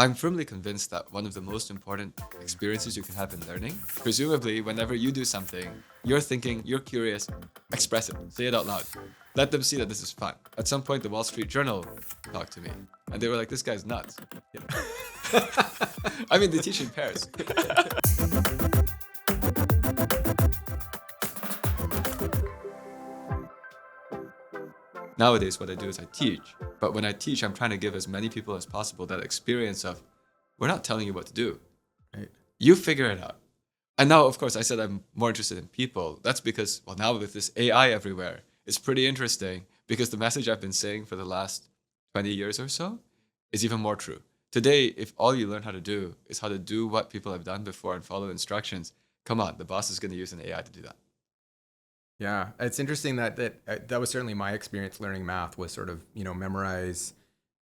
I'm firmly convinced that one of the most important experiences you can have in learning, presumably whenever you do something, you're thinking, you're curious, express it, say it out loud. Let them see that this is fun. At some point, the Wall Street Journal talked to me, and they were like, this guy's nuts. You know? I mean, they teach in pairs. Nowadays, what I do is I teach. But when I teach, I'm trying to give as many people as possible that experience of, we're not telling you what to do. Right. You figure it out. And now, of course, I said I'm more interested in people. That's because, well, now with this AI everywhere, it's pretty interesting because the message I've been saying for the last 20 years or so is even more true. Today, if all you learn how to do is how to do what people have done before and follow instructions, come on, the boss is going to use an AI to do that. Yeah, it's interesting that was certainly my experience learning math was sort of, memorize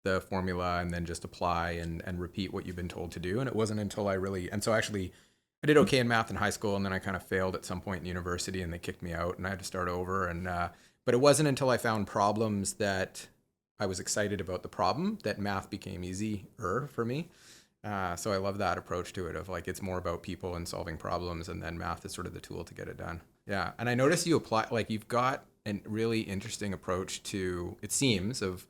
the formula and then just apply and repeat what you've been told to do. And it wasn't until I did okay in math in high school, and then I kind of failed at some point in university and they kicked me out and I had to start over. But it wasn't until I found problems that I was excited about the problem that math became easier for me. So I love that approach to it of like, it's more about people and solving problems, and then math is sort of the tool to get it done. Yeah. And I noticed you apply, like you've got a really interesting approach to, it seems, of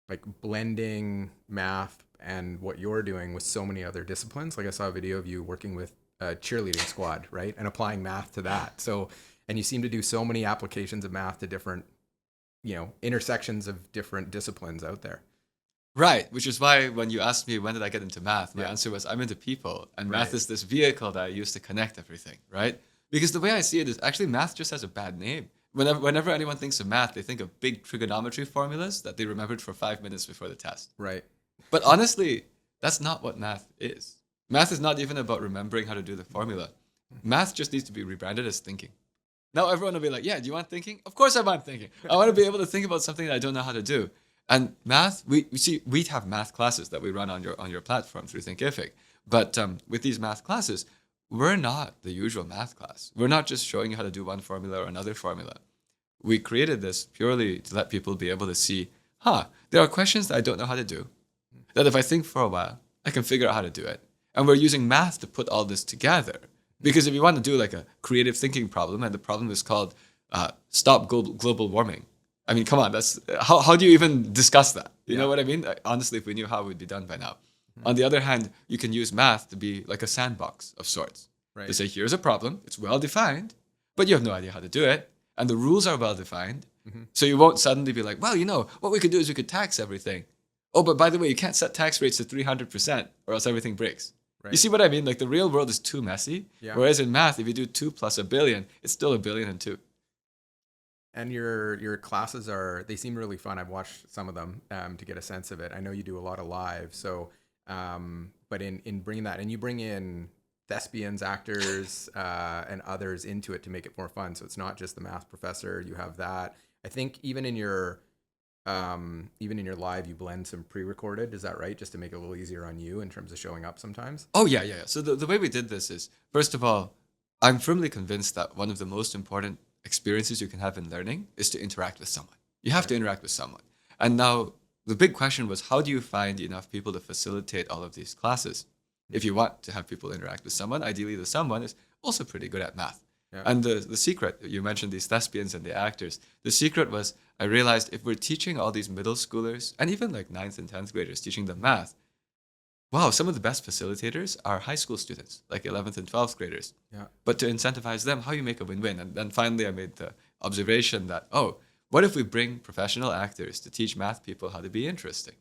like blending math and what you're doing with so many other disciplines. Like I saw a video of you working with a cheerleading squad, right? And applying math to that. So, and you seem to do so many applications of math to different, intersections of different disciplines out there. Right, which is why when you asked me when did I get into math, my answer was I'm into people, and math is this vehicle that I use to connect everything, right? Because the way I see it is actually math just has a bad name. Whenever anyone thinks of math, they think of big trigonometry formulas that they remembered for 5 minutes before the test. Right. But honestly, that's not what math is. Math is not even about remembering how to do the formula. Math just needs to be rebranded as thinking. Now everyone will be like, yeah, do you want thinking? Of course I want thinking. I want to be able to think about something that I don't know how to do. And math, we have math classes that we run on your platform through Thinkific. But with these math classes, we're not the usual math class. We're not just showing you how to do one formula or another formula. We created this purely to let people be able to see, there are questions that I don't know how to do, that if I think for a while, I can figure out how to do it. And we're using math to put all this together. Because if you want to do like a creative thinking problem, and the problem is called stop global warming, I mean, come on, that's how do you even discuss that? You know what I mean? Honestly, if we knew how, it would be done by now. Mm-hmm. On the other hand, you can use math to be like a sandbox of sorts. Right. To say, here's a problem, it's well defined, but you have no idea how to do it, and the rules are well defined. Mm-hmm. So you won't suddenly be like, well, what we could do is we could tax everything. Oh, but by the way, you can't set tax rates to 300% or else everything breaks. Right. You see what I mean? Like the real world is too messy. Yeah. Whereas in math, if you do 2 plus a billion, it's still 1,000,000,002. And your classes they seem really fun. I've watched some of them to get a sense of it. I know you do a lot of live. So, but in bringing that, and you bring in thespians, actors, and others into it to make it more fun. So it's not just the math professor. You have that. I think even in your live, you blend some pre-recorded. Is that right? Just to make it a little easier on you in terms of showing up sometimes. Oh yeah. So the way we did this is, first of all, I'm firmly convinced that one of the most important experiences you can have in learning is to interact with someone. You have to interact with someone. And now the big question was, how do you find enough people to facilitate all of these classes? If you want to have people interact with someone, ideally the someone is also pretty good at math. Yeah. And the secret, you mentioned these thespians and the actors, the secret was I realized if we're teaching all these middle schoolers and even like 9th and 10th graders, teaching them math, wow, some of the best facilitators are high school students, like 11th and 12th graders. Yeah. But to incentivize them, how you make a win-win? And then finally I made the observation that, what if we bring professional actors to teach math people how to be interesting?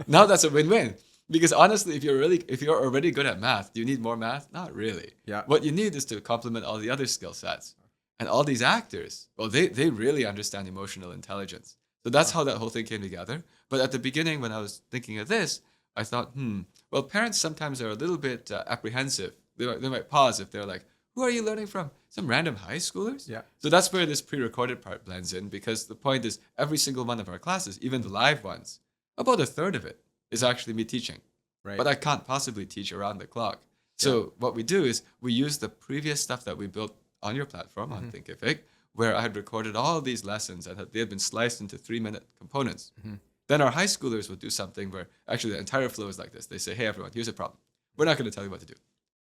Now that's a win-win. Because honestly, if you're already good at math, do you need more math? Not really. Yeah. What you need is to complement all the other skill sets. And all these actors, well, they really understand emotional intelligence. So that's how that whole thing came together. But at the beginning, when I was thinking of this, I thought, well, parents sometimes are a little bit apprehensive. They might pause if they're like, who are you learning from? Some random high schoolers? Yeah. So that's where this pre-recorded part blends in, because the point is every single one of our classes, even the live ones, about a third of it is actually me teaching. Right. But I can't possibly teach around the clock. So what we do is we use the previous stuff that we built on your platform, on Thinkific, where I had recorded all these lessons and they had been sliced into 3-minute components. Mm-hmm. Then our high schoolers will do something where actually the entire flow is like this. They say, hey, everyone, here's a problem. We're not going to tell you what to do.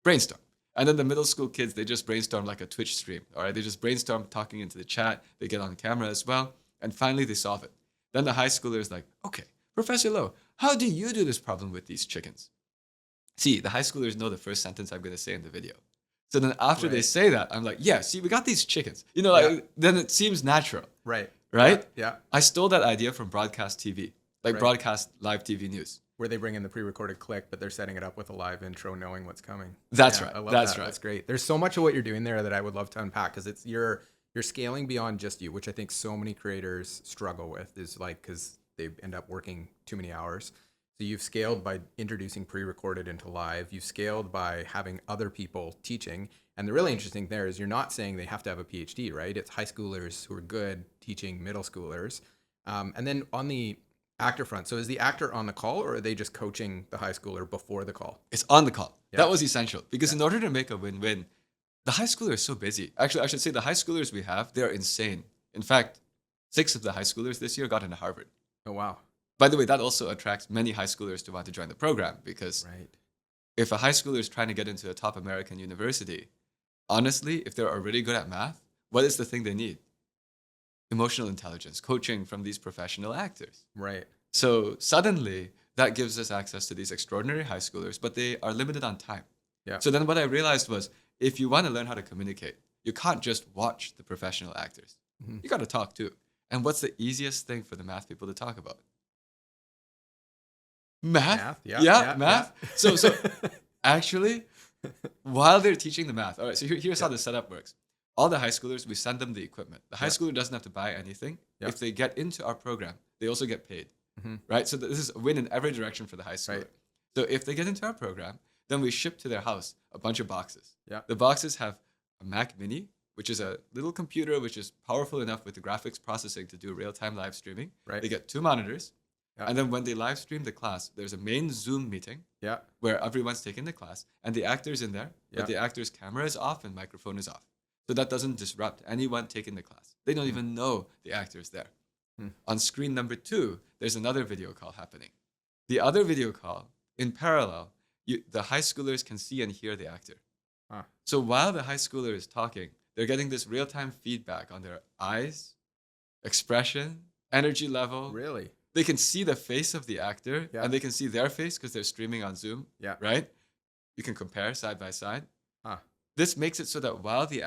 Brainstorm. And then the middle school kids, they just brainstorm like a Twitch stream. All right. They just brainstorm talking into the chat. They get on camera as well. And finally, they solve it. Then the high schooler is like, okay, Professor Loh, how do you do this problem with these chickens? See, the high schoolers know the first sentence I'm going to say in the video. So then after they say that, I'm like, yeah, see, we got these chickens. You know, like, then it seems natural. Right. Right? Yeah. I stole that idea from broadcast TV, like broadcast live TV news. Where they bring in the pre-recorded clip, but they're setting it up with a live intro, knowing what's coming. That's right. I love That's that. right. That's great. There's so much of what you're doing there that I would love to unpack, because it's you're scaling beyond just you, which I think so many creators struggle with, is like, because they end up working too many hours. So you've scaled by introducing pre-recorded into live. You've scaled by having other people teaching. And the really interesting there is you're not saying they have to have a PhD, right? It's high schoolers who are good teaching middle schoolers. And then on the actor front, so is the actor on the call, or are they just coaching the high schooler before the call? It's on the call. Yeah. That was essential, because in order to make a win-win, the high schoolers are so busy. Actually, I should say the high schoolers we have, they're insane. In fact, 6 of the high schoolers this year got into Harvard. Oh, wow. By the way, that also attracts many high schoolers to want to join the program, because if a high schooler is trying to get into a top American university, honestly, if they're already good at math, what is the thing they need? Emotional intelligence, coaching from these professional actors. Right. So suddenly, that gives us access to these extraordinary high schoolers, but they are limited on time. Yeah. So then what I realized was, if you want to learn how to communicate, you can't just watch the professional actors. Mm-hmm. You got to talk too. And what's the easiest thing for the math people to talk about? Math. Yeah, math. Yeah. So actually, while they're teaching the math, all right, so here's how the setup works. All the high schoolers, we send them the equipment. The high schooler doesn't have to buy anything. If they get into our program, they also get paid, right? So this is a win in every direction for the high schooler. Right. So if they get into our program, then we ship to their house a bunch of boxes. Yeah. The boxes have a Mac Mini, which is a little computer which is powerful enough with the graphics processing to do real-time live streaming. Right. They get 2 monitors. Yeah. And then when they live stream the class, there's a main Zoom meeting where everyone's taking the class and the actor's in there, but the actor's camera is off and microphone is off. So that doesn't disrupt anyone taking the class. They don't even know the actor's there. On screen number 2, there's another video call happening. The other video call, in parallel, the high schoolers can see and hear the actor. So while the high schooler is talking, they're getting this real-time feedback on their eyes, expression, energy level. Really? They can see the face of the actor and they can see their face because they're streaming on Zoom, right? You can compare side by side. This makes it so that while the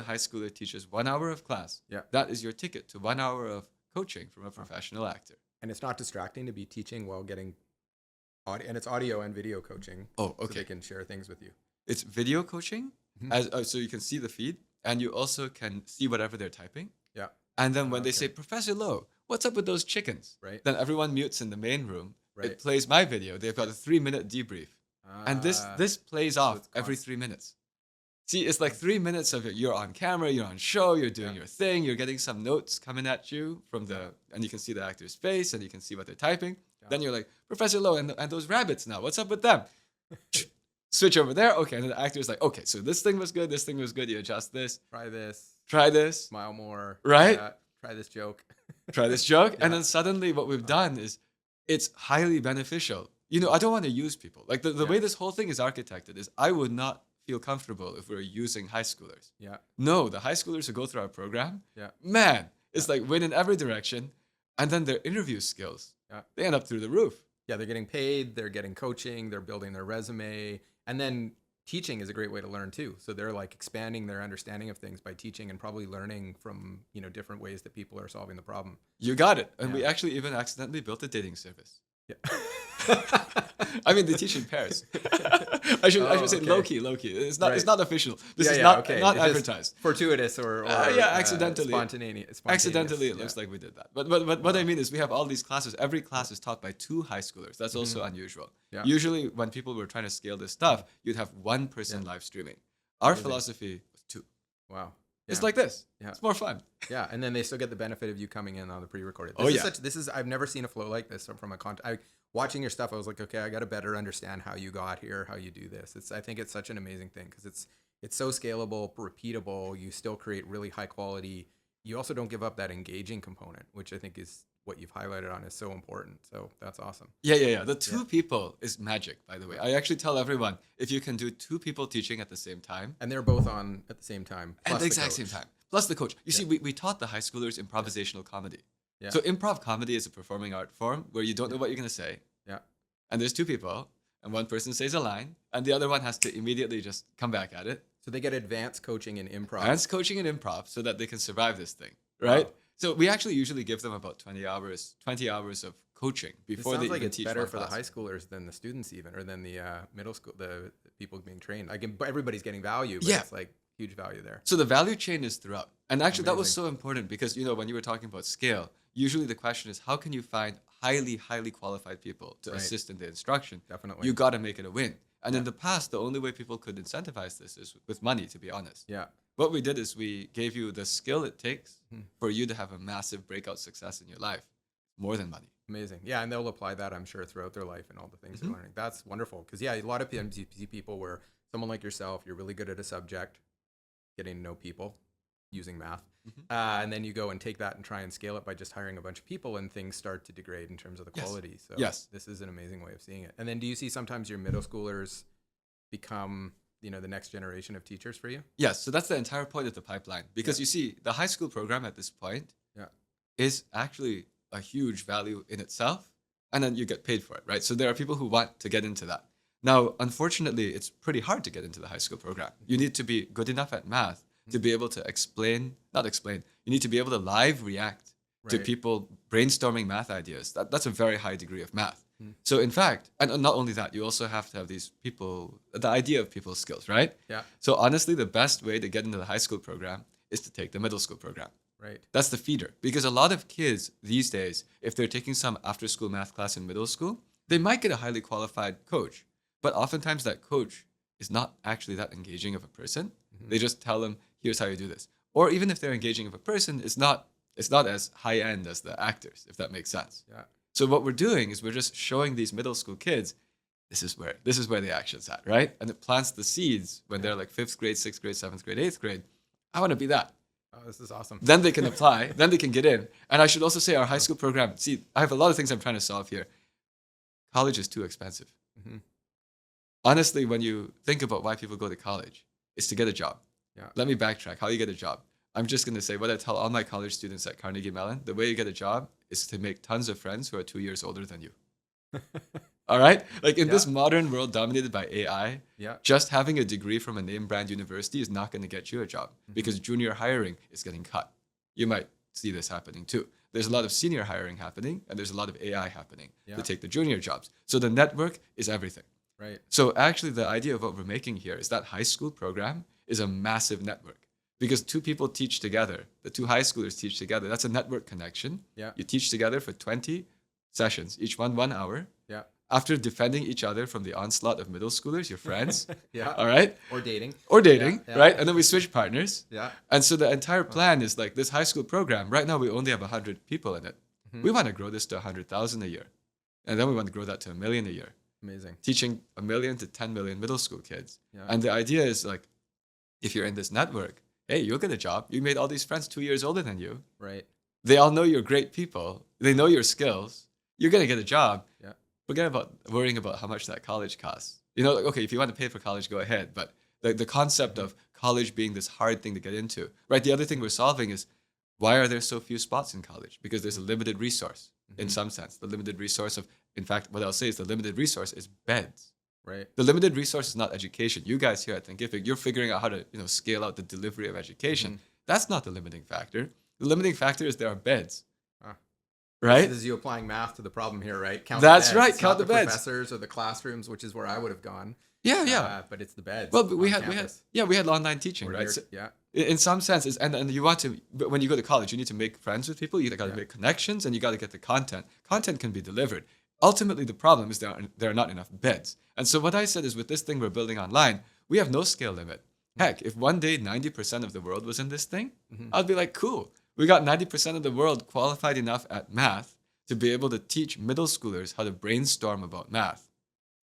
high schooler teaches 1 hour of class, that is your ticket to 1 hour of coaching from a professional actor. And it's not distracting to be teaching while getting audio, and it's audio and video coaching. Oh, okay. So they can share things with you. It's video coaching, so you can see the feed, and you also can see whatever they're typing. Yeah. And then when they say, Professor Loh, what's up with those chickens? Right. Then everyone mutes in the main room. Right. It plays my video. They've got a 3-minute debrief. And this plays off every 3 minutes. See, it's like 3 minutes of it. You're on camera, you're on show, you're doing your thing, you're getting some notes coming at you and you can see the actor's face and you can see what they're typing. Then you're like, Professor Loh, and those rabbits now, what's up with them? Switch over there. Okay. And then the actor's like, okay, so this thing was good. You adjust this. Try this. Smile more. Right? Try this joke. And then suddenly what we've done is it's highly beneficial. You know, I don't want to use people. Like the way this whole thing is architected is I would not feel comfortable if we're using high schoolers. Yeah. No, the high schoolers who go through our program, man, it's like win in every direction. And then their interview skills, they end up through the roof. Yeah, they're getting paid, they're getting coaching, they're building their resume. And then teaching is a great way to learn too. So they're like expanding their understanding of things by teaching and probably learning from, different ways that people are solving the problem. You got it. And we actually even accidentally built a dating service. Yeah. I mean, they teach in pairs. I should say low key. It's not official. This is not advertised. Fortuitous or accidentally. Spontaneous. Accidentally, it looks like we did that. But what I mean is we have all these classes. Every class is taught by 2 high schoolers. That's also unusual. Yeah. Usually when people were trying to scale this stuff, you'd have 1 person live streaming. Our philosophy was 2. Wow. Yeah. It's like this. Yeah. It's more fun. Yeah, and then they still get the benefit of you coming in on the pre-recorded. I've never seen a flow like this from a content. Watching your stuff, I was like, okay, I got to better understand how you got here, how you do this. I think it's such an amazing thing because it's so scalable, repeatable. You still create really high quality. You also don't give up that engaging component, which I think is what you've highlighted on is so important. So that's awesome. Yeah. The two people is magic, by the way. I actually tell everyone, if you can do two people teaching at the same time, And they're both on at the same time. at plus the exact coach. same time, plus the coach. You see, we taught the high schoolers improvisational comedy. Yeah. So improv comedy is a performing art form where you don't know what you're going to say. Yeah. And there's two people, and one person says a line, and the other one has to immediately just come back at it. So they get advanced coaching in improv. Advanced coaching and improv so that they can survive this thing, right? Wow. So we actually usually give them about 20 hours of coaching It before sounds they like even it's teach better one for the class. high schoolers than the students even, or than the middle school, the people being trained. Everybody's getting value, but Yeah. it's like huge value there. So the value chain is throughout. And actually that was Amazing. so important because, when you were talking about scale, usually the question is how can you find highly qualified people to Right. assist in the instruction? Definitely. You got to make it a win. And in the past, the only way people could incentivize this is with money, to be honest. Yeah. What we did is we gave you the skill it takes Hmm. for you to have a massive breakout success in your life. More than money. Amazing. Yeah, and they'll apply that, I'm sure, throughout their life and all the things Mm-hmm. they're learning. That's wonderful. Because, yeah, a lot of times you see people where someone like yourself, you're really good at a subject, getting to know people using math. Mm-hmm. And then you go and take that and try and scale it by just hiring a bunch of people, and things start to degrade in terms of the Yes. quality. So Yes. this is an amazing way of seeing it. And then do you see sometimes your middle schoolers become, the next generation of teachers for you? Yes, so that's the entire point of the pipeline. Because Yeah. you see, the high school program at this point Yeah. is actually a huge value in itself, and then you get paid for it, right? So there are people who want to get into that. Now, unfortunately, it's pretty hard to get into the high school program. You need to be good enough at math to be able to not explain, you need to be able to live react to Right. people brainstorming math ideas. That's a very high degree of math. Hmm. So in fact, and not only that, you also have to have these people, the idea of people's skills, right? Yeah. So honestly, the best way to get into the high school program is to take the middle school program. Right. That's the feeder. Because a lot of kids these days, if they're taking some after school math class in middle school, they might get a highly qualified coach. But oftentimes that coach is not actually that engaging of a person. Mm-hmm. They just tell them, here's how you do this. Or even if they're engaging of a person, it's not as high end as the actors, if that makes sense. Yeah. So what we're doing is we're just showing these middle school kids, this is where the action's at, right? And it plants the seeds when they're like 5th grade, 6th grade, 7th grade, 8th grade. I want to be that. Oh, this is awesome. Then they can apply, then they can get in. And I should also say our high school program, see, I have a lot of things I'm trying to solve here. College is too expensive. Mhm. Honestly, when you think about why people go to college, it's to get a job. Yeah. Let me backtrack. How you get a job? I'm just going to say what I tell all my college students at Carnegie Mellon. The way you get a job is to make tons of friends who are 2 years older than you. All right? Like in this modern world dominated by AI, Yeah. just having a degree from a name brand university is not going to get you a job because junior hiring is getting cut. You might see this happening too. There's a lot of senior hiring happening and there's a lot of AI happening Yeah. to take the junior jobs. So the network is everything. Right. So actually the idea of what we're making here is that high school program is a massive network because two people teach together. The two high schoolers teach together. That's a network connection. Yeah. You teach together for 20 sessions, each one 1 hour. Yeah. After defending each other from the onslaught of middle schoolers, your friends, Yeah. all right? Or dating. Or dating, Yeah, yeah. right? And then we switch partners. Yeah. And so the entire plan is like this high school program. Right now, we only have 100 people in it. Mm-hmm. We want to grow this to 100,000 a year. And then we want to grow that to 1 million a year, Amazing. teaching 1 million to 10 million middle school kids. Yeah. And the idea is like, if you're in this network, hey, you'll get a job. You made all these friends 2 years older than you. Right. They all know you're great people. They know your skills. You're going to get a job. Yeah. Forget about worrying about how much that college costs. Like, okay, if you want to pay for college, go ahead. But the concept of college being this hard thing to get into, right? The other thing we're solving is why are there so few spots in college? Because there's a limited resource in some sense. The limited resource in fact, what I'll say is the limited resource is beds. Right. The limited resource is not education. You guys here at Thinkific, you're figuring out how to, scale out the delivery of education. That's not the limiting factor. The limiting factor is there are beds. Right? This is you applying math to the problem here, right? Count That's the beds, right, not count the beds. professors or the classrooms, which is where I would have gone. Yeah. But it's the beds. Well, but we on had campus. we had online teaching, Or right? near- So yeah. in some senses, and you want to, but when you go to college, you need to make friends with people. You got to make connections, and you got to get the content. Content can be delivered. Ultimately, the problem is there are not enough beds. And so what I said is, with this thing we're building online, we have no scale limit. Heck, if one day 90% of the world was in this thing, I'd be like, cool. We got 90% of the world qualified enough at math to be able to teach middle schoolers how to brainstorm about math.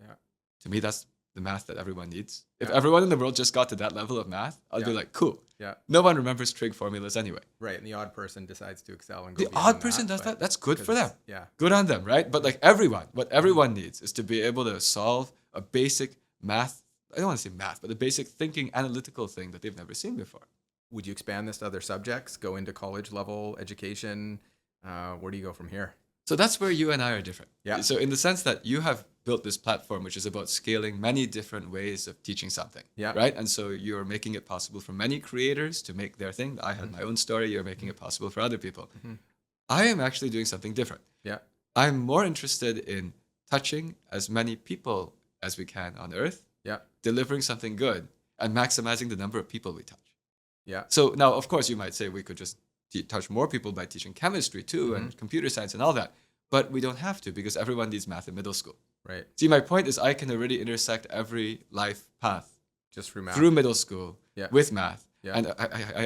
Yeah. To me, that's the math that everyone needs. If Yeah. everyone in the world just got to that level of math, I'd be Yeah. like, cool. Yeah. No one remembers trig formulas anyway. Right. And the odd person decides to excel and go The beyond odd person does but that. That's good because for them. Yeah. Good on them, right? But like everyone, what everyone needs is to be able to solve a basic math. I don't want to say math, but a basic thinking analytical thing that they've never seen before. Would you expand this to other subjects? Go into college level education? Where do you go from here? So that's where you and I are different. Yeah. So in the sense that you have built this platform, which is about scaling many different ways of teaching something. Yeah. Right. And so you're making it possible for many creators to make their thing. I had my own story. You're making it possible for other people. I am actually doing something different. Yeah. I'm more interested in touching as many people as we can on earth, Yeah. delivering something good, and maximizing the number of people we touch. Yeah. So now, of course, you might say we could just touch more people by teaching chemistry too and computer science and all that. But we don't have to because everyone needs math in middle school. Right. See, my point is I can already intersect every life path Just through math. through middle school Yeah. with math. Yeah. And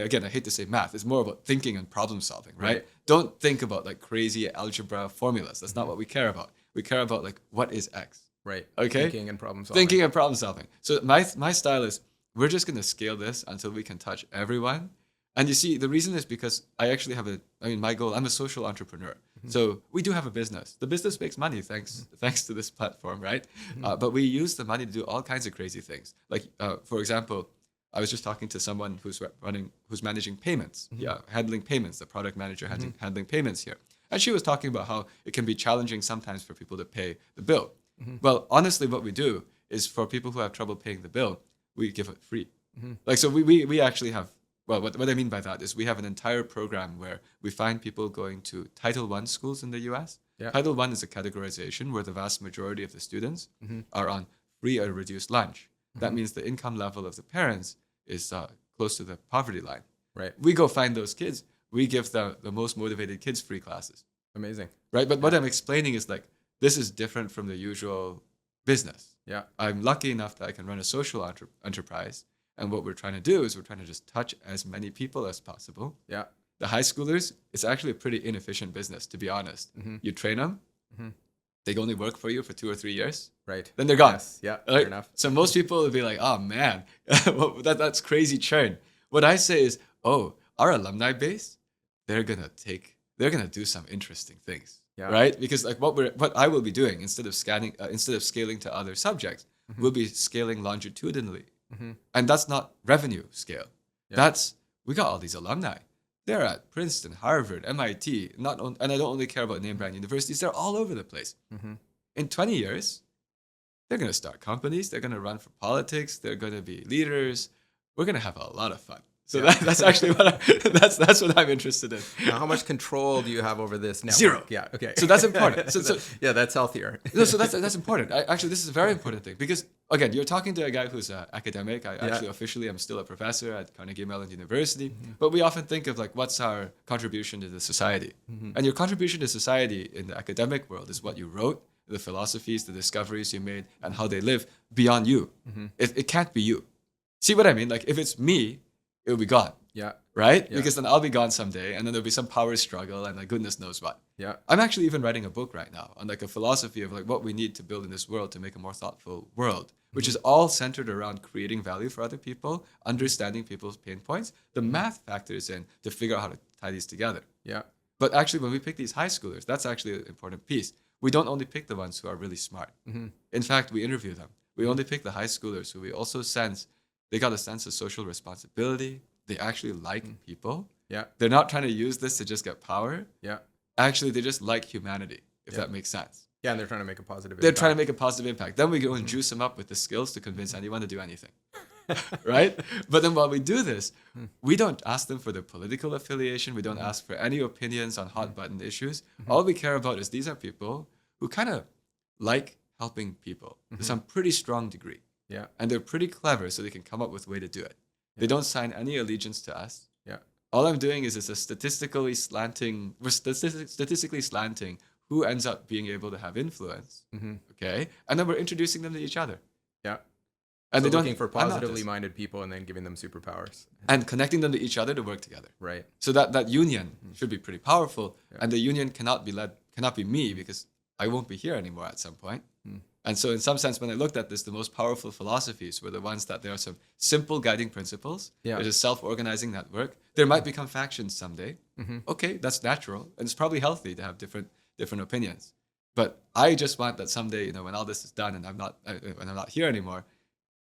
again, I hate to say math. It's more about thinking and problem solving, right? Right. Don't think about like crazy algebra formulas. That's not what we care about. We care about like what is X. Right. Okay. Thinking and problem solving. Thinking and problem solving. So my style is we're just going to scale this until we can touch everyone. And you see, the reason is because I actually have my goal, I'm a social entrepreneur. So we do have a business. The business makes money thanks to this platform, right? But we use the money to do all kinds of crazy things. Like, for example, I was just talking to someone who's managing payments. Yeah, handling payments, the product manager handling payments here. And she was talking about how it can be challenging sometimes for people to pay the bill. Well, honestly, what we do is for people who have trouble paying the bill, we give it free. Like, so we actually have, well, what I mean by that is we have an entire program where we find people going to Title I schools in the US. Yeah. Title I is a categorization where the vast majority of the students are on free or reduced lunch. That means the income level of the parents is close to the poverty line. Right. We go find those kids. We give the most motivated kids free classes. Amazing. Right. But what I'm explaining is like, this is different from the usual business. Yeah. I'm lucky enough that I can run a social enterprise. And what we're trying to do is we're trying to just touch as many people as possible. Yeah. The high schoolers, it's actually a pretty inefficient business, to be honest. You train them, they only work for you for 2 or 3 years, Right. then they're gone. Yes. Yeah. Right? Fair enough. So most people will be like, oh man, that's crazy churn. What I say is, oh, our alumni base, they're gonna do some interesting things. Yeah. Right? Because like what I will be doing instead of scaling to other subjects, we'll be scaling longitudinally. And that's not revenue scale. Yeah. We got all these alumni. They're at Princeton, Harvard, MIT, and I don't only care about name brand universities, they're all over the place. In 20 years, they're going to start companies, they're going to run for politics, they're going to be leaders. We're going to have a lot of fun. So that's actually that's what I'm interested in. Now, how much control do you have over this network? 0. Yeah. Okay. So that's important. So yeah, that's healthier. no, so that's important. Actually, this is a very important thing because again, you're talking to a guy who's an academic. Actually officially I'm still a professor at Carnegie Mellon University. But we often think of like what's our contribution to the society, and your contribution to society in the academic world is what you wrote, the philosophies, the discoveries you made, and how they live beyond you. It can't be you. See what I mean? Like if it's me, it will be gone. Yeah. Right? Yeah. Because then I'll be gone someday, and then there'll be some power struggle, and like goodness knows what. Yeah. I'm actually even writing a book right now on like a philosophy of like what we need to build in this world to make a more thoughtful world, which is all centered around creating value for other people, understanding people's pain points. The math factors in to figure out how to tie these together. Yeah. But actually, when we pick these high schoolers, that's actually an important piece. We don't only pick the ones who are really smart. In fact, we interview them. We only pick the high schoolers who we also sense they got a sense of social responsibility. They actually like people. Yeah. They're not trying to use this to just get power. Yeah. Actually, they just like humanity, if that makes sense. Yeah, and they're trying to make a positive They're impact. trying to make a positive impact. Then we go and juice them up with the skills to convince anyone to do anything. Right? But then while we do this, we don't ask them for their political affiliation. We don't ask for any opinions on hot button issues. All we care about is these are people who kind of like helping people to some pretty strong degree. Yeah. And they're pretty clever, so they can come up with a way to do it. They don't sign any allegiance to us. Yeah. All I'm doing is statistically slanting who ends up being able to have influence. Okay. And then we're introducing them to each other. Yeah. And So they don't looking for I'm not positively this. minded people and then giving them superpowers. And connecting them to each other to work together. Right. So that union should be pretty powerful. And the union cannot be me because I won't be here anymore at some point. And so in some sense, when I looked at this, the most powerful philosophies were the ones that there are some simple guiding principles. Yeah. There's a self-organizing network. There might become factions someday. Mm-hmm. Okay, that's natural. And it's probably healthy to have different opinions. But I just want that someday, when all this is done and when I'm not here anymore,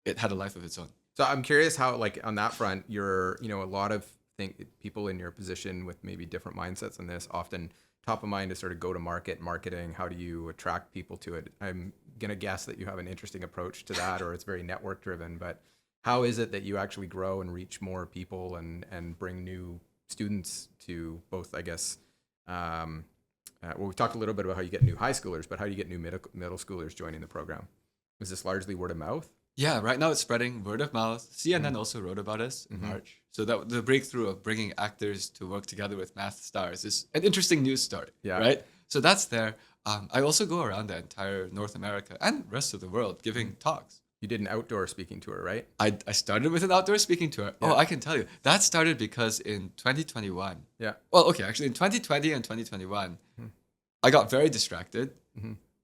it had a life of its own. So I'm curious how, like, on that front, you're, a lot of people in your position with maybe different mindsets on this, often top of mind is sort of marketing. How do you attract people to it? I'm going to guess that you have an interesting approach to that, or it's very network driven, but how is it that you actually grow and reach more people and bring new students to both, I guess, well, we've talked a little bit about how you get new high schoolers, but how do you get new middle schoolers joining the program? Is this largely word of mouth? Yeah, right now it's spreading word of mouth. CNN also wrote about us in March. So that the breakthrough of bringing actors to work together with math stars is an interesting news story, right? So that's there. I also go around the entire North America and rest of the world giving talks. You did an outdoor speaking tour, right? I started with an outdoor speaking tour. Yeah. Oh, I can tell you. That started because in 2021. Yeah. Well, okay, actually in 2020 and 2021, I got very distracted.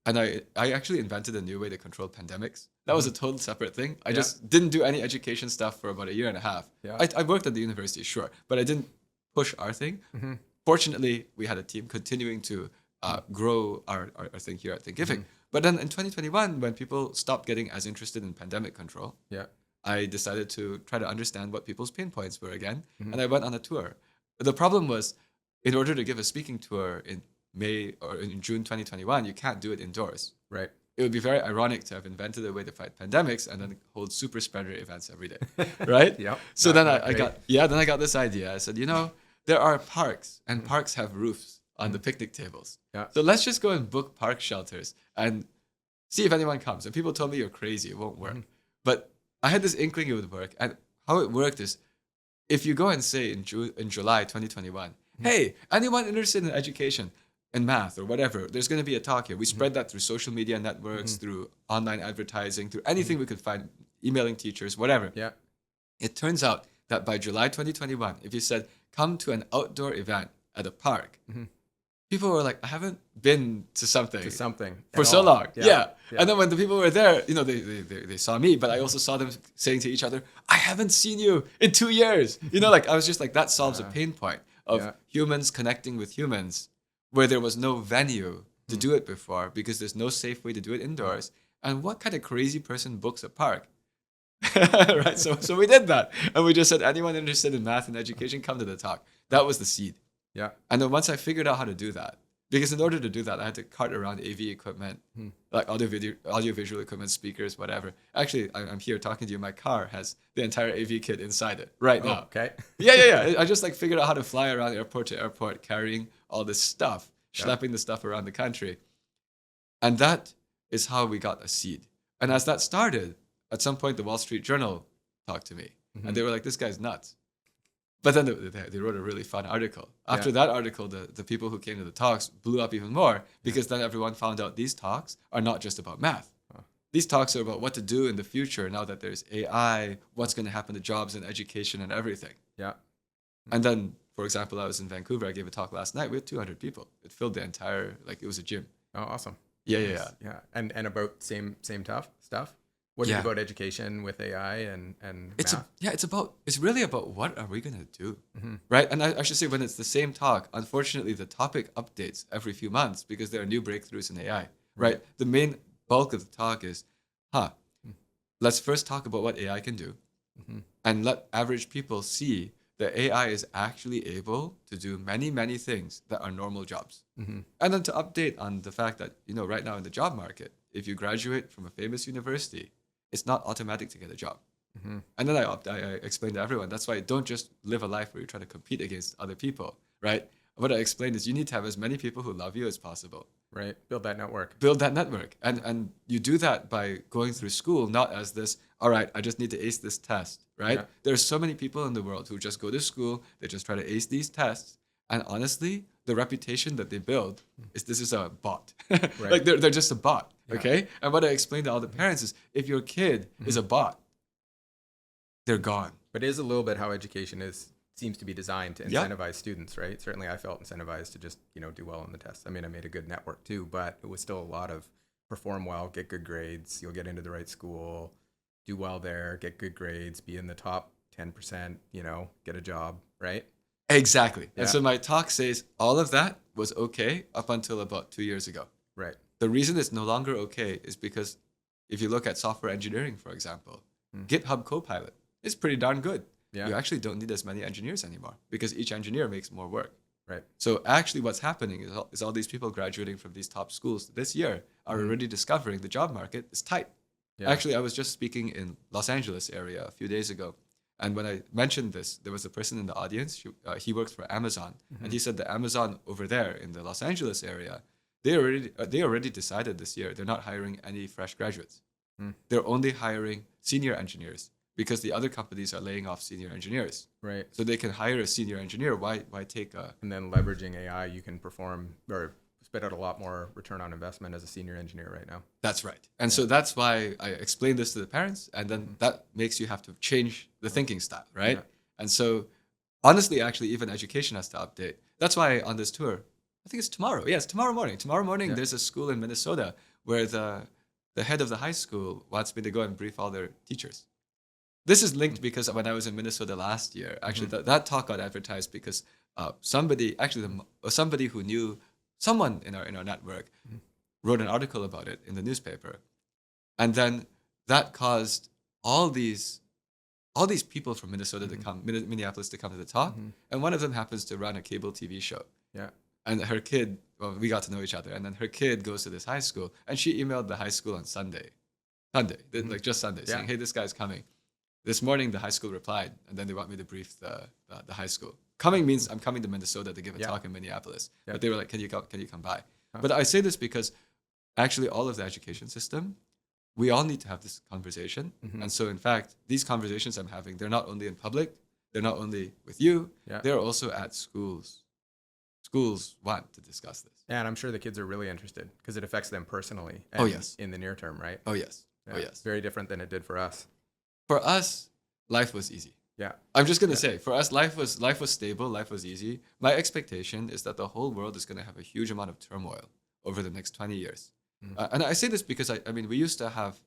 And I actually invented a new way to control pandemics. That was a total separate thing. I just didn't do any education stuff for about a year and a half. Yeah. I worked at the university, sure, but I didn't push our thing. Fortunately, we had a team continuing to grow our thing here at Thinkific. But then in 2021, when people stopped getting as interested in pandemic control, I decided to try to understand what people's pain points were again. And I went on a tour. The problem was, in order to give a speaking tour in May or in June 2021, you can't do it indoors. Right. It would be very ironic to have invented a way to fight pandemics and then hold super spreader events every day, right? So then I got this idea. I said, there are parks and parks have roofs on the picnic tables. Yeah. So let's just go and book park shelters and see if anyone comes. And people told me you're crazy, it won't work. But I had this inkling it would work. And how it worked is, if you go and say in July 2021, hey, anyone interested in education, in math or whatever, there's going to be a talk here. We spread that through social media networks, through online advertising, through anything we could find, emailing teachers, whatever. Yeah. It turns out that by July 2021, if you said, come to an outdoor event at a park, people were like, I haven't been to something for so long. Yeah. And then when the people were there, they saw me, but I also saw them saying to each other, I haven't seen you in 2 years. I was just like, that solves a pain point of humans connecting with humans, where there was no venue to do it before because there's no safe way to do it indoors. And what kind of crazy person books a park? Right? So we did that. And we just said, anyone interested in math and education, come to the talk. That was the seed. Yeah. And then once I figured out how to do that, because in order to do that, I had to cart around AV equipment, like audio-visual equipment, speakers, whatever. Actually, I'm here talking to you. My car has the entire AV kit inside it right now. Okay. Yeah. I just figured out how to fly around airport to airport, carrying all this stuff, schlepping the stuff around the country. And that is how we got a seed. And as that started, at some point, the Wall Street Journal talked to me. And they were like, this guy's nuts. But then they wrote a really fun article. After that article, the people who came to the talks blew up even more, because then everyone found out these talks are not just about math. These talks are about what to do in the future now that there's AI, what's going to happen to jobs and education and everything. Yeah. And then, for example, I was in Vancouver. I gave a talk last night. We had 200 people. It filled the entire, it was a gym. Oh, awesome. Yeah. And about same tough stuff? What is it about education with AI and math? It's really about what are we going to do, right? And I should say, when it's the same talk, unfortunately, the topic updates every few months because there are new breakthroughs in AI, right? The main bulk of the talk is, let's first talk about what AI can do and let average people see that AI is actually able to do many, many things that are normal jobs. And then to update on the fact that, right now in the job market, if you graduate from a famous university, it's not automatic to get a job. And then I explained to everyone, that's why don't just live a life where you try to compete against other people, right? What I explained is you need to have as many people who love you as possible. Right. Build that network. And you do that by going through school, not as this, all right, I just need to ace this test, right? Yeah. There's so many people in the world who just go to school, they just try to ace these tests. And honestly, the reputation that they build is this is a bot. Right. They're just a bot, okay? And what I explained to all the parents is, if your kid is a bot, they're gone. But it is a little bit how education seems to be designed to incentivize students, right? Certainly I felt incentivized to just, do well on the tests. I mean, I made a good network too, but it was still a lot of perform well, get good grades, you'll get into the right school, do well there, get good grades, be in the top 10%, get a job, right? Exactly. And Yeah. so my talk says all of that was okay up until about 2 years ago. Right. The reason it's no longer okay is because if you look at software engineering, for example, GitHub Copilot is pretty darn good. Yeah. You actually don't need as many engineers anymore because each engineer makes more work. Right. So actually what's happening is all these people graduating from these top schools this year are already discovering the job market is tight. Yeah. Actually, I was just speaking in Los Angeles area a few days ago. And when I mentioned this, there was a person in the audience. He works for Amazon. And he said the Amazon over there in the Los Angeles area, they already decided this year they're not hiring any fresh graduates. They're only hiring senior engineers because the other companies are laying off senior engineers. Right. So they can hire a senior engineer. Why take a... And then leveraging AI, you can perform or spit out a lot more return on investment as a senior engineer right now. That's right. And so that's why I explained this to the parents. And then that makes you have to change the thinking style, right? Yeah. And so honestly, actually, even education has to update. That's why on this tour, I think it's tomorrow. Yes, tomorrow morning. Tomorrow morning, there's a school in Minnesota where the head of the high school wants me to go and brief all their teachers. This is linked because when I was in Minnesota last year, actually that talk got advertised because somebody who knew someone in our network wrote an article about it in the newspaper, and then that caused all these people from Minnesota to come, Minneapolis to come to the talk, and one of them happens to run a cable TV show. Yeah. And her kid, well, we got to know each other, and then her kid goes to this high school, and she emailed the high school on Sunday, like just Sunday, saying, "Hey, this guy's coming." This morning, the high school replied, and then they want me to brief the high school. Coming means I'm coming to Minnesota to give a talk in Minneapolis. Yeah. But they were like, can you come by? But I say this because actually all of the education system, we all need to have this conversation. And so in fact, these conversations I'm having, they're not only in public, they're not only with you, they're also at schools. Schools want to discuss this. And I'm sure the kids are really interested because it affects them personally. Oh, and yes. In the near term, right? Oh, yes. Yeah. Oh, yes. Very different than it did for us. For us, life was easy. Yeah. I'm just going to say, for us, life was stable, life was easy. My expectation is that the whole world is going to have a huge amount of turmoil over the next 20 years. And I say this because, I mean, we used to have,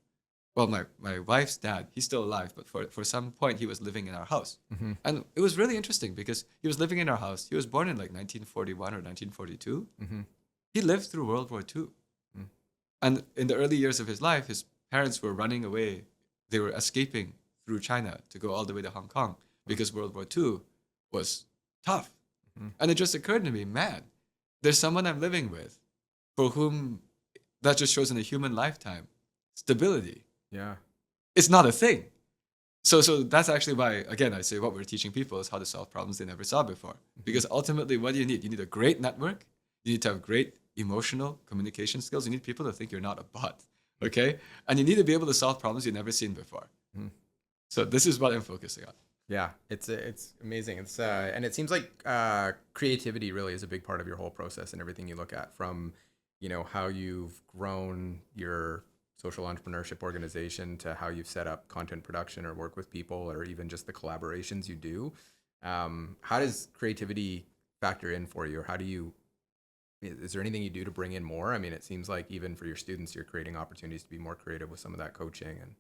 well, my wife's dad, he's still alive, but for some point, he was living in our house. And it was really interesting because he was living in our house. He was born in like 1941 or 1942. He lived through World War II. And in the early years of his life, his parents were running away. They were escaping through China to go all the way to Hong Kong because World War II was tough. And it just occurred to me, man, there's someone I'm living with for whom that just shows in a human lifetime stability. Yeah. It's not a thing. So that's actually why, again, I say what we're teaching people is how to solve problems they never saw before. Because ultimately, what do you need? You need a great network. You need to have great emotional communication skills. You need people to think you're not a bot, okay? And you need to be able to solve problems you've never seen before. So this is what I'm focusing on. Yeah, it's amazing. It's and it seems like creativity really is a big part of your whole process and everything you look at, from how you've grown your social entrepreneurship organization to how you've set up content production or work with people, or even just the collaborations you do. How does creativity factor in for you, or is there anything you do to bring in more? I mean, it seems like even for your students, you're creating opportunities to be more creative with some of that coaching. And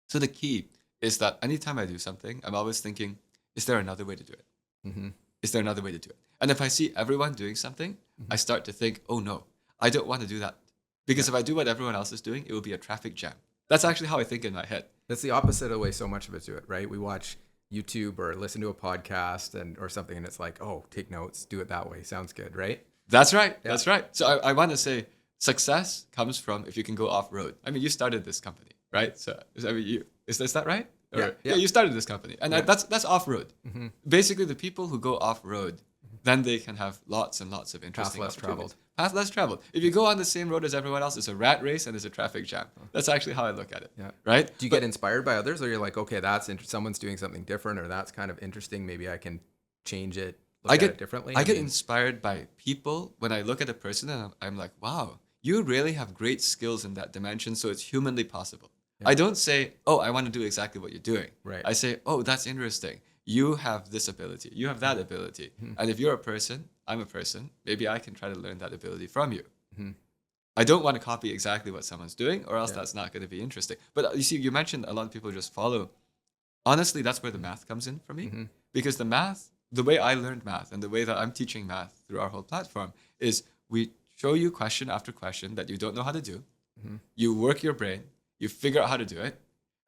so the key is that anytime I do something, I'm always thinking, is there another way to do it? Is there another way to do it? And if I see everyone doing something, I start to think, oh no, I don't want to do that. Because if I do what everyone else is doing, it will be a traffic jam. That's actually how I think in my head. That's the opposite of the way so much of us do it, right? We watch YouTube or listen to a podcast or something, and it's like, oh, take notes, do it that way. Sounds good, right? That's right. Yeah. That's right. So I want to say success comes from if you can go off-road. I mean, you started this company, right? So I mean, is that right? Yeah, you started this company. And that's off-road. Basically, the people who go off-road, then they can have lots and lots of interesting Path less traveled. If you go on the same road as everyone else, it's a rat race and it's a traffic jam. That's actually how I look at it. Yeah. Right? Do you get inspired by others, or you're like, okay, someone's doing something different, or that's kind of interesting. Maybe I can change it, look at it differently? I get inspired by people when I look at a person and I'm like, wow, you really have great skills in that dimension, so it's humanly possible. Yeah. I don't say, oh, I want to do exactly what you're doing. Right. I say, oh, that's interesting. You have this ability. You have that ability. And if you're a person, I'm a person, maybe I can try to learn that ability from you. I don't want to copy exactly what someone's doing, or else Yeah. that's not going to be interesting. But you see, you mentioned a lot of people just follow. Honestly, that's where the math comes in for me. Mm-hmm. Because the math, the way I learned math and the way that I'm teaching math through our whole platform is we show you question after question that you don't know how to do. Mm-hmm. You work your brain, you figure out how to do it,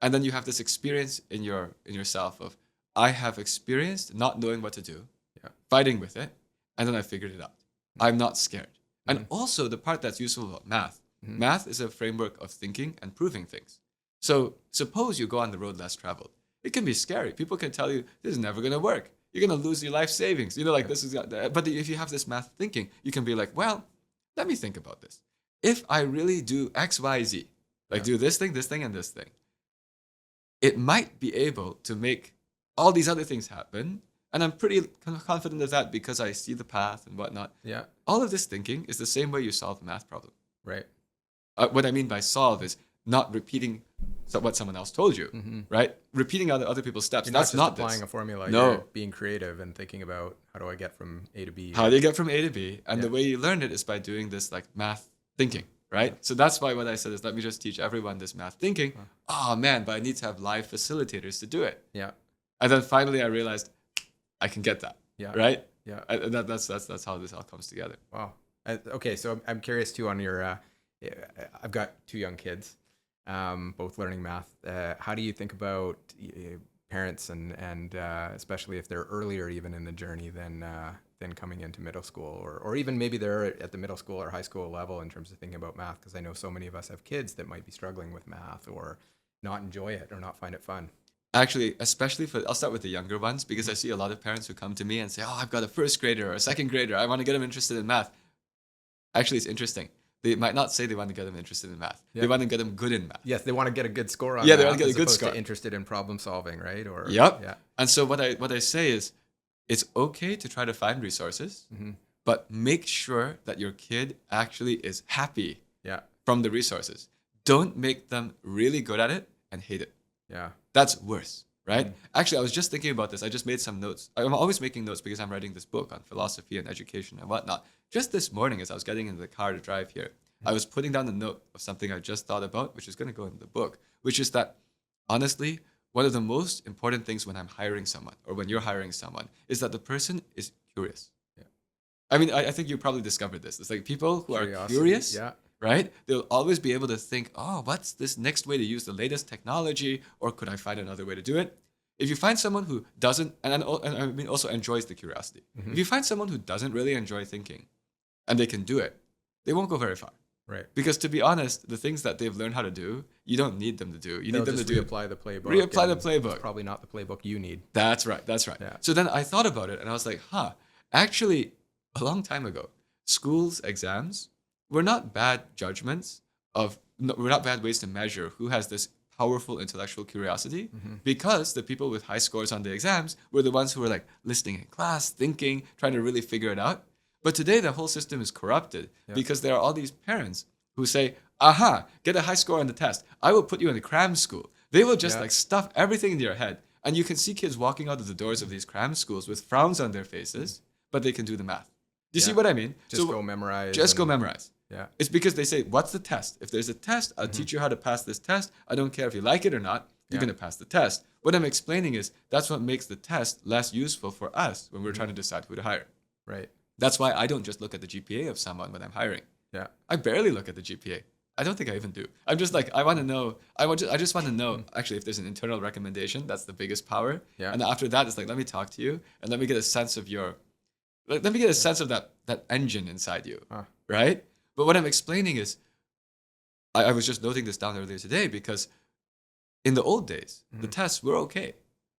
and then you have this experience in yourself of I have experienced not knowing what to do, Yeah. fighting with it, and then I figured it out. I'm not scared. Mm-hmm. And also the part that's useful about math. Mm-hmm. Math is a framework of thinking and proving things. So suppose you go on the road less traveled. It can be scary. People can tell you this is never going to work. You're going to lose your life savings. You know, like this is. But if you have this math thinking, you can be like, well, let me think about this. If I really do X, Y, Z, like do this thing, and this thing, it might be able to make all these other things happen. And I'm pretty confident of that because I see the path and whatnot. Yeah. All of this thinking is the same way you solve a math problem. Right. What I mean by solve is not repeating what someone else told you, Mm-hmm. right? Repeating other people's steps. You're That's not just not applying this. a formula. No. You're being creative and thinking about how do I get from A to B. How do you get from A to B? And Yeah. the way you learn it is by doing this like math thinking, right? So that's why what I said is let me just teach everyone this math thinking. Oh man, but I need to have live facilitators to do it. Yeah. And then finally I realized I can get that, Yeah. right? Yeah. And that's how this all comes together. Wow. Okay, so I'm curious too on your. I've got 2 young kids, both learning math. How do you think about parents and especially if they're earlier even in the journey than coming into middle school or even maybe they're at the middle school or high school level in terms of thinking about math? Because I know so many of us have kids that might be struggling with math or not enjoy it or not find it fun. Actually, especially I'll start with the younger ones because I see a lot of parents who come to me and say, oh, I've got a first grader or a second grader. I want to get them interested in math. Actually, it's interesting. They might not say they want to get them interested in math. Yeah. They want to get them good in math. Yes, they want to get a good score on Yeah, math they want to get a as good opposed score. to interested in problem solving, right? Or Yep. Yeah. And so what I say is it's okay to try to find resources, Mm-hmm. but make sure that your kid actually is happy Yeah. from the resources. Don't make them really good at it and hate it. Yeah. That's worse, right? Actually, I was just thinking about this. I just made some notes. I'm always making notes because I'm writing this book on philosophy and education and whatnot. Just this morning, as I was getting into the car to drive here, I was putting down a note of something I just thought about, which is going to go in the book, which is that, honestly, one of the most important things when I'm hiring someone or when you're hiring someone is that the person is curious. Yeah. I mean, I think you probably discovered this. It's like people who are Curiosity, curious, yeah. right? They'll always be able to think, oh, what's this next way to use the latest technology? Or could I find another way to do it? If you find someone who doesn't, and I mean also enjoys the curiosity. Mm-hmm. If you find someone who doesn't really enjoy thinking and they can do it, they won't go very far. Right. Because to be honest, the things that they've learned how to do, you don't need them to do. You They'll need them to just do. reapply the playbook. Reapply the and playbook. It's probably not the playbook you need. That's right. That's right. Yeah. So then I thought about it and I was like, actually, a long time ago, schools' exams were not bad were not bad ways to measure who has this powerful intellectual curiosity because the people with high scores on the exams were the ones who were like listening in class, thinking, trying to really figure it out. But today the whole system is corrupted because there are all these parents who say, get a high score on the test. I will put you in a cram school. They will just like stuff everything into your head. And you can see kids walking out of the doors of these cram schools with frowns on their faces, but they can do the math. Do you see what I mean? Just go memorize. Just go memorize. Yeah. It's because they say, what's the test? If there's a test, I'll teach you how to pass this test. I don't care if you like it or not. You're going to pass the test. What I'm explaining is that's what makes the test less useful for us when we're trying to decide who to hire. Right. That's why I don't just look at the GPA of someone when I'm hiring. Yeah. I barely look at the GPA. I don't think I even do. I'm just like, I want to know. I just want to know, actually, if there's an internal recommendation, that's the biggest power. Yeah. And after that, it's like, let me talk to you and let me get a sense of that engine inside you, right? But what I'm explaining is, I was just noting this down earlier today because in the old days, the tests were okay.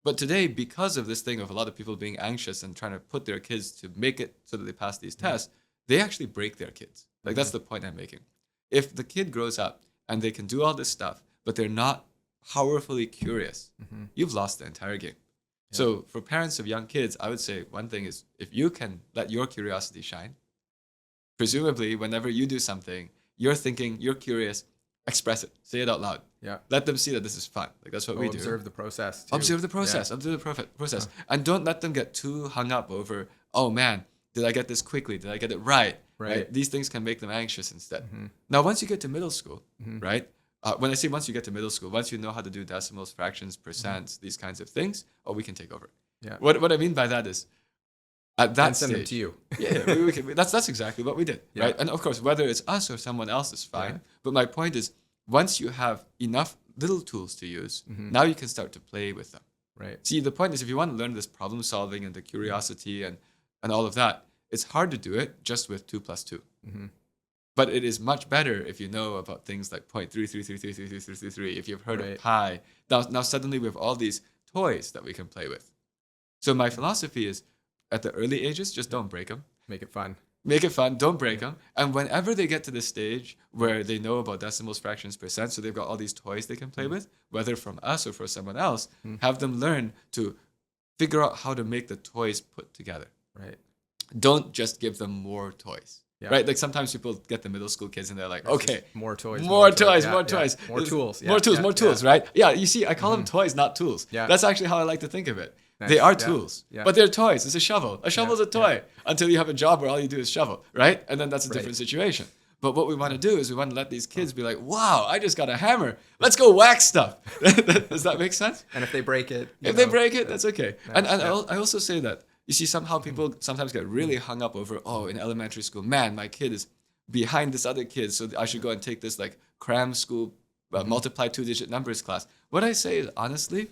But today, because of this thing of a lot of people being anxious and trying to put their kids to make it so that they pass these tests, they actually break their kids. Like that's the point I'm making. If the kid grows up and they can do all this stuff, but they're not powerfully curious, you've lost the entire game. Yeah. So for parents of young kids, I would say one thing is if you can let your curiosity shine, presumably whenever you do something, you're thinking, you're curious, express it, say it out loud. Yeah. Let them see that this is fun. Like that's what we do. Observe the process. Too. Observe the process. Yeah. Observe the process. And don't let them get too hung up over, oh man, did I get this quickly? Did I get it right? Right. These things can make them anxious instead. Now, once you get to middle school, right? When I say once you get to middle school, once you know how to do decimals, fractions, percents, these kinds of things, we can take over. Yeah. What I mean by that is, at that And send stage, them to you. that's exactly what we did, Yeah. right? And of course, whether it's us or someone else is fine. Yeah. But my point is, once you have enough little tools to use, now you can start to play with them. Right. See, the point is, if you want to learn this problem solving and the curiosity and all of that, it's hard to do it just with 2 plus 2. But it is much better if you know about things like 0.333333333. If you've heard of pi, now suddenly we have all these toys that we can play with. So my philosophy is, at the early ages, just don't break them. Make it fun. Make it fun, don't break them. And whenever they get to this stage where they know about decimals, fractions, percent, so they've got all these toys they can play with, whether from us or for someone else, have them learn to figure out how to make the toys put together. Right. Don't just give them more toys. Yeah. Right? Like sometimes people get the middle school kids and they're like, okay, More toys. more toys, Yeah, more yeah. toys. More tools. Yeah, More tools, right? Yeah, you see, I call them toys, not tools. Yeah. That's actually how I like to think of it. Nice. They are Yeah. tools, Yeah. but they're toys. It's a shovel. A shovel's a toy until you have a job where all you do is shovel, right? And then that's a different situation. But what we want to do is we want to let these kids be like, wow, I just got a hammer. Let's go whack stuff. Does that make sense? And if they break it, If they break it, that's okay. Nice. And I also say that, you see, somehow people sometimes get really hung up over, in elementary school, man, my kid is behind this other kid, so I should go and take this like cram school multiply 2-digit numbers class. What I say is, honestly,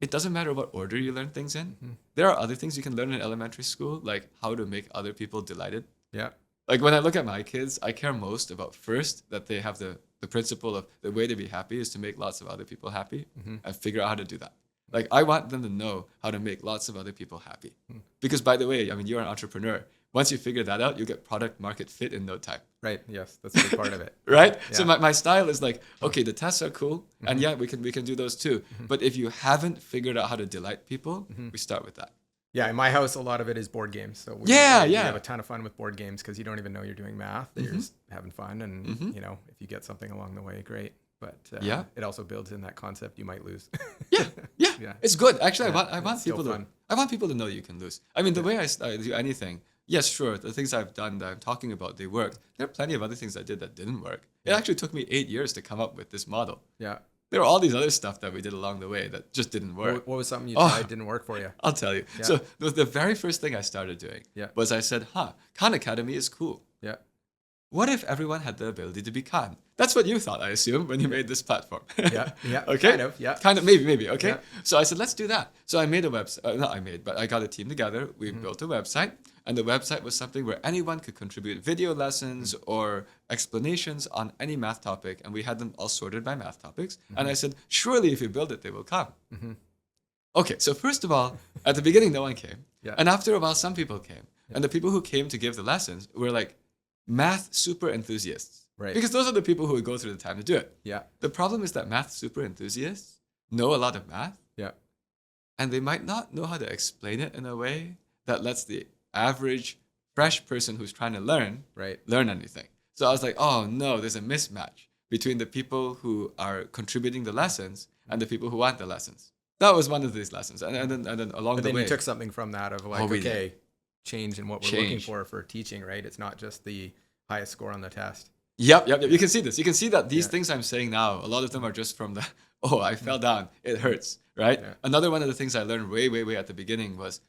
it doesn't matter what order you learn things in. There are other things you can learn in elementary school, like how to make other people delighted. Yeah. Like when I look at my kids, I care most about first that they have the principle of the way to be happy is to make lots of other people happy and figure out how to do that. Like I want them to know how to make lots of other people happy. Because by the way, I mean, you're an entrepreneur. Once you figure that out, you get product market fit in no time. Right. Yes. That's a big part of it. Right? Yeah. So my style is like, okay, the tests are cool. And yeah, we can do those too. But if you haven't figured out how to delight people, we start with that. Yeah, in my house, a lot of it is board games. So we have a ton of fun with board games because you don't even know you're doing math. You're just having fun. And, you know, if you get something along the way, great. But it also builds in that concept you might lose. Yeah. It's good. Actually, I want it's still people to fun. I want people to know you can lose. I mean, the way I do anything, yes, sure, the things I've done that I'm talking about, they worked. There are plenty of other things I did that didn't work. It actually took me 8 years to come up with this model. Yeah. There were all these other stuff that we did along the way that just didn't work. What was something you tried didn't work for you? I'll tell you. Yeah. So the very first thing I started doing was I said, Khan Academy is cool. Yeah. What if everyone had the ability to be Khan? That's what you thought, I assume, when you made this platform. Yeah. Okay. Kind of. Maybe. Okay. Yeah. So I said, let's do that. So I made a website. But I got a team together. We built a website. And the website was something where anyone could contribute video lessons or explanations on any math topic. And we had them all sorted by math topics. And I said, surely if you build it, they will come. Okay. So first of all, at the beginning, no one came. Yeah. And after a while, some people came. And the people who came to give the lessons were like math super enthusiasts. Right. Because those are the people who would go through the time to do it. Yeah. The problem is that math super enthusiasts know a lot of math. Yeah. And they might not know how to explain it in a way that lets the average fresh person who's trying to learn anything. So I was like, oh no, there's a mismatch between the people who are contributing the lessons and the people who want the lessons. That was one of these lessons. And then along But the then way. you took something from that of like, we okay, change in what we're looking for teaching, right? It's not just the highest score on the test. Yep. You can see this. You can see that these things I'm saying now, a lot of them are just from the, I fell down. It hurts, right? Yeah. Another one of the things I learned way at the beginning was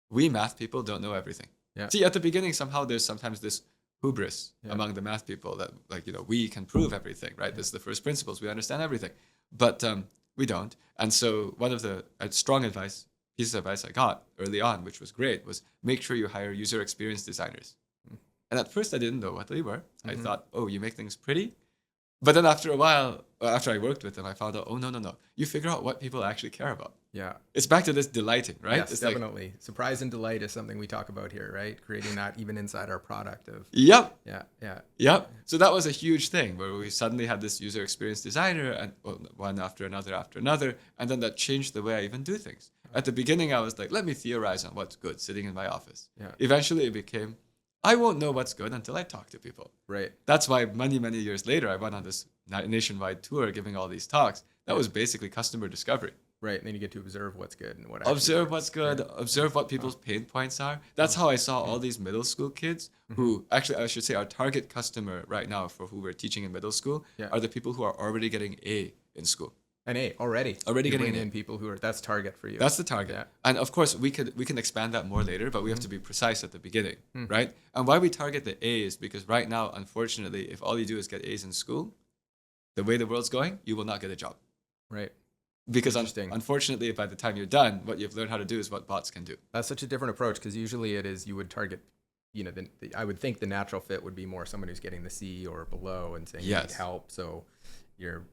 we math people don't know everything. Yeah. See, at the beginning, somehow there's sometimes this hubris among the math people that like, we can prove everything, right? This is the first principles. We understand everything. But we don't. And so one of the strong pieces of advice I got early on, which was great, was make sure you hire user experience designers. And at first I didn't know what they were. I thought, you make things pretty. But then after a while, after I worked with them, I found out, no. You figure out what people actually care about. Yeah. It's back to this delighting, right? Yes, it's definitely. Like, surprise and delight is something we talk about here, right? Creating that even inside our product. Yep. Yeah. So that was a huge thing where we suddenly had this user experience designer and one after another. And then that changed the way I even do things. At the beginning, I was like, let me theorize on what's good sitting in my office. Yeah. Eventually it became, I won't know what's good until I talk to people. Right. That's why many years later, I went on this nationwide tour giving all these talks. That was basically customer discovery. Right. And then you get to observe what's good and what Observe what's good, observe what people's pain points are. That's how I saw all these middle school kids who, actually, I should say our target customer right now for who we're teaching in middle school are the people who are already getting A in school. An A already. Already You're getting bringing an in A. people who are, that's target for you. That's the target. Yeah. And of course, we can expand that more later, but we have to be precise at the beginning, right? And why we target the A is because right now, unfortunately, if all you do is get A's in school, the way the world's going, you will not get a job. Right. Because unfortunately, by the time you're done, what you've learned how to do is what bots can do. That's such a different approach because usually it is you would target, I would think the natural fit would be more someone who's getting the C or below and saying you need help. So you'll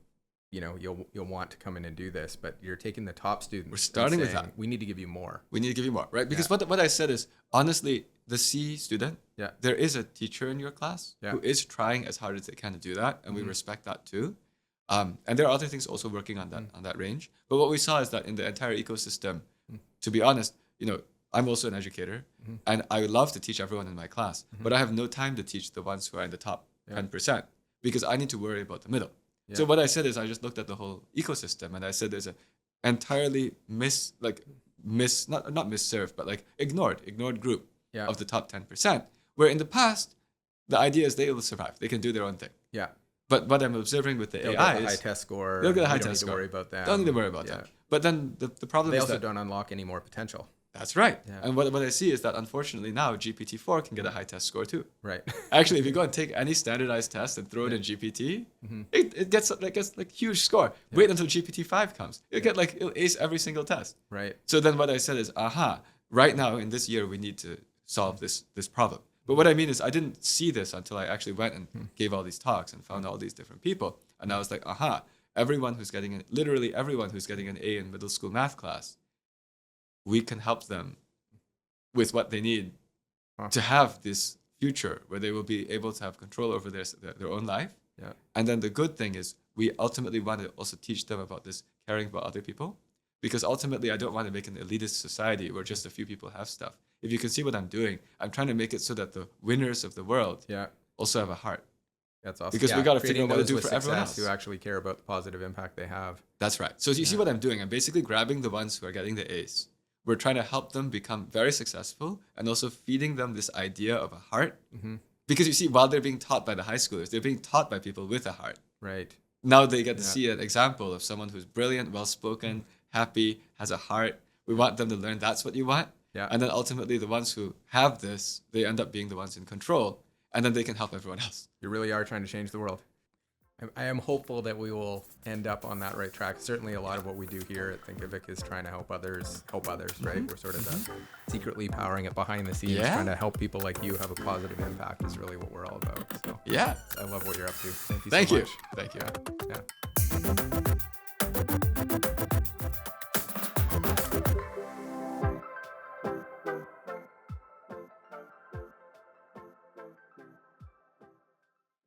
want to come in and do this, but you're taking the top students. We're starting with that. We need to give you more. We need to give you more, right? Because what I said is, honestly, the C student, there is a teacher in your class who is trying as hard as they can to do that, and we respect that too. And there are other things also working on that range. But what we saw is that in the entire ecosystem, to be honest, I'm also an educator, and I would love to teach everyone in my class, but I have no time to teach the ones who are in the top 10% because I need to worry about the middle. So what I said is I just looked at the whole ecosystem and I said there's an entirely not misserved, but like ignored group of the top 10%, where in the past, the idea is they will survive. They can do their own thing. Yeah. But what I'm observing with the They'll AI get the is high test score. They'll get a high you don't test need score. to worry about that. Don't need to worry about that. But then the problem they is also that don't unlock any more potential. that's right. Yeah. And what I see is that unfortunately now GPT-4 can get a high test score too. Right. Actually, if you go and take any standardized test and throw it in GPT, it gets like huge score. Wait until GPT-5 comes. It'll ace every single test. Right. So then what I said is, right now in this year we need to solve this problem. But what I mean is I didn't see this until I actually went and gave all these talks and found all these different people. And I was like, literally everyone who's getting an A in middle school math class, we can help them with what they need to have this future where they will be able to have control over their own life. Yeah. And then the good thing is we ultimately want to also teach them about this caring about other people, because ultimately I don't want to make an elitist society where just a few people have stuff. If you can see what I'm doing, I'm trying to make it so that the winners of the world also have a heart. That's awesome. Because we got to figure out what to do for everyone else. Who actually care about the positive impact they have. That's right. So you see what I'm doing? I'm basically grabbing the ones who are getting the A's. We're trying to help them become very successful and also feeding them this idea of a heart. Because you see, while they're being taught by the high schoolers, they're being taught by people with a heart. Right. Now they get to see an example of someone who's brilliant, well-spoken, happy, has a heart. We want them to learn that's what you want. Yeah. And then ultimately the ones who have this, they end up being the ones in control, and then they can help everyone else. You really are trying to change the world. I am hopeful that we will end up on that right track. Certainly a lot of what we do here at Thinkific is trying to help others, right? We're sort of secretly powering it behind the scenes, trying to help people like you have a positive impact is really what we're all about. So yeah. I love what you're up to. Thank you so much. Thank you. Yeah.